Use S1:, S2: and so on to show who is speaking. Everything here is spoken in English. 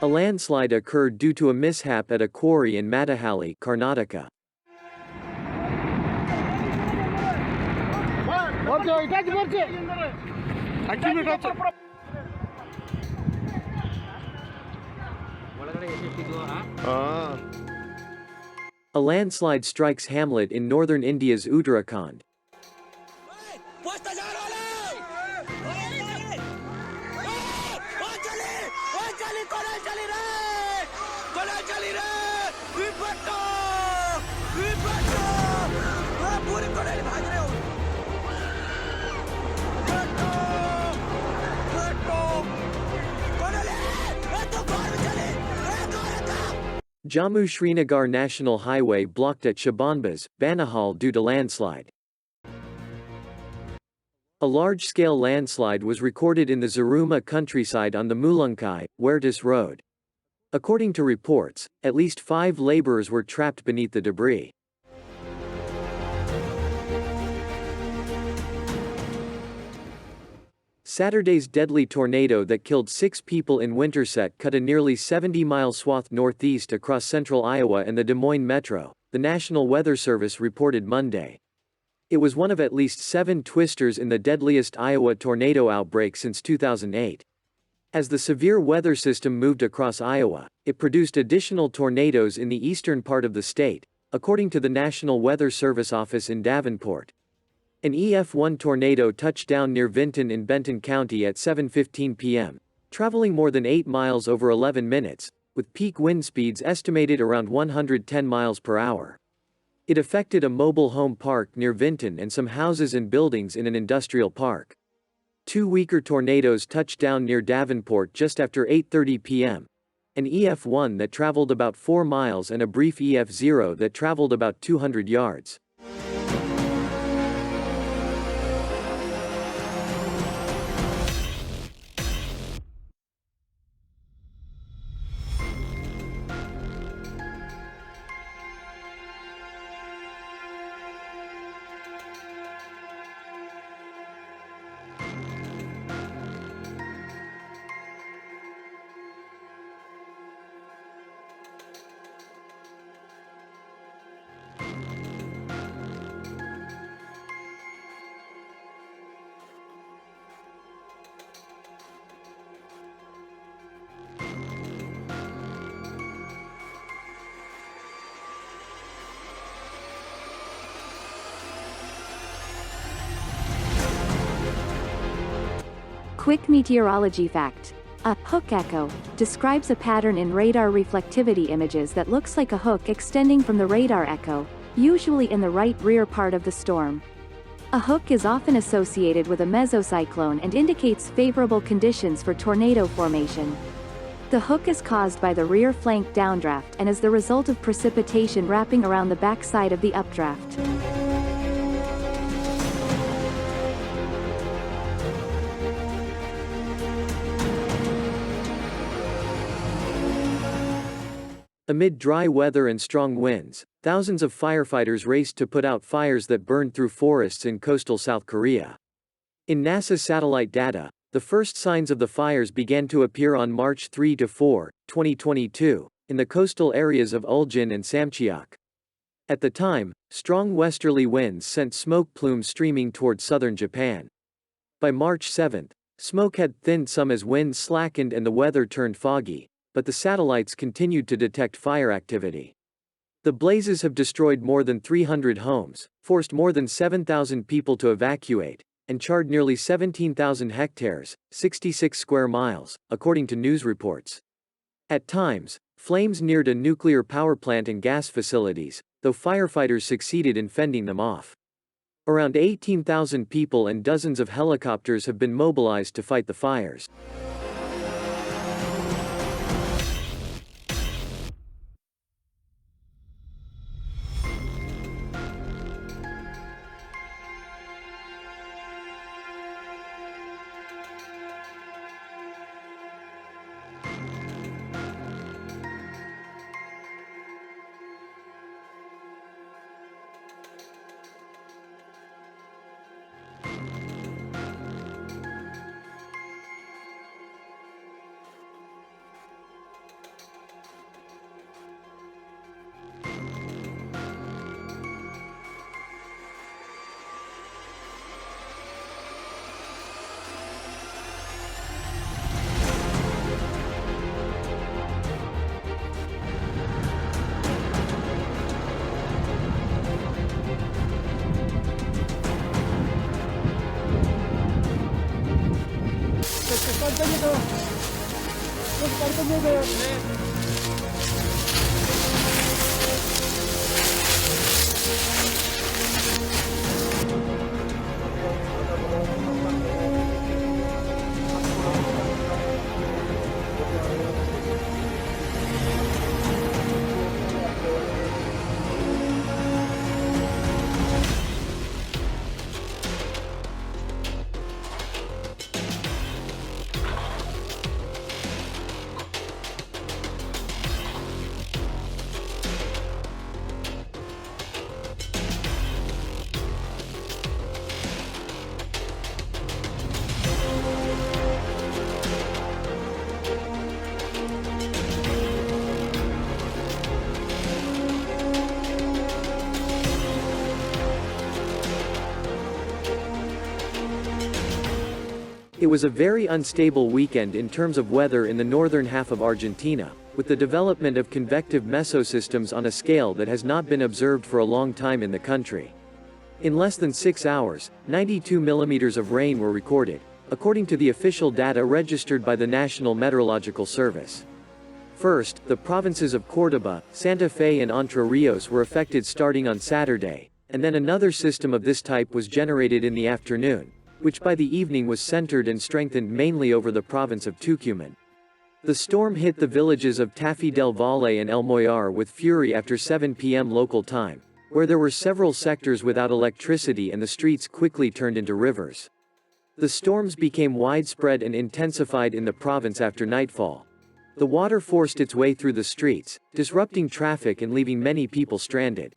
S1: A landslide occurred due to a mishap at a quarry in Matahalli, Karnataka. A landslide strikes hamlet in northern India's Uttarakhand. Jammu-Srinagar National Highway blocked at Shabanbaz, Banihal due to landslide. A large-scale landslide was recorded in the Zaruma countryside on the Mulunkai, Wertis Road. According to reports, at least 5 laborers were trapped beneath the debris. Saturday's deadly tornado that killed 6 people in Winterset cut a nearly 70-mile swath northeast across central Iowa and the Des Moines metro, the National Weather Service reported Monday. It was one of at least 7 twisters in the deadliest Iowa tornado outbreak since 2008. As the severe weather system moved across Iowa, it produced additional tornadoes in the eastern part of the state, according to the National Weather Service office in Davenport. An EF1 tornado touched down near Vinton in Benton County at 7:15 p.m., traveling more than 8 miles over 11 minutes, with peak wind speeds estimated around 110 miles per hour. It affected a mobile home park near Vinton and some houses and buildings in an industrial park. 2 weaker tornadoes touched down near Davenport just after 8:30 p.m., an EF1 that traveled about 4 miles and a brief EF0 that traveled about 200 yards.
S2: Quick meteorology fact. A hook echo describes a pattern in radar reflectivity images that looks like a hook extending from the radar echo, usually in the right rear part of the storm. A hook is often associated with a mesocyclone and indicates favorable conditions for tornado formation. The hook is caused by the rear flank downdraft and is the result of precipitation wrapping around the backside of the updraft.
S1: Amid dry weather and strong winds, thousands of firefighters raced to put out fires that burned through forests in coastal South Korea. In NASA's satellite data, the first signs of the fires began to appear on March 3–4, 2022, in the coastal areas of Ulsan and Samcheok. At the time, strong westerly winds sent smoke plumes streaming toward southern Japan. By March 7, smoke had thinned some as winds slackened and the weather turned foggy, but the satellites continued to detect fire activity. The blazes have destroyed more than 300 homes, forced more than 7,000 people to evacuate, and charred nearly 17,000 hectares, 66 square miles, according to news reports. At times, flames neared a nuclear power plant and gas facilities, though firefighters succeeded in fending them off. Around 18,000 people and dozens of helicopters have been mobilized to fight the fires. It was a very unstable weekend in terms of weather in the northern half of Argentina, with the development of convective mesosystems on a scale that has not been observed for a long time in the country. In less than 6 hours, 92 millimeters of rain were recorded, according to the official data registered by the National Meteorological Service. First, the provinces of Córdoba, Santa Fe and Entre Rios were affected starting on Saturday, and then another system of this type was generated in the afternoon, which by the evening was centered and strengthened mainly over the province of Tucumán. The storm hit the villages of Tafí del Valle and El Mollar with fury after 7 p.m. local time, where there were several sectors without electricity and the streets quickly turned into rivers. The storms became widespread and intensified in the province after nightfall. The water forced its way through the streets, disrupting traffic and leaving many people stranded.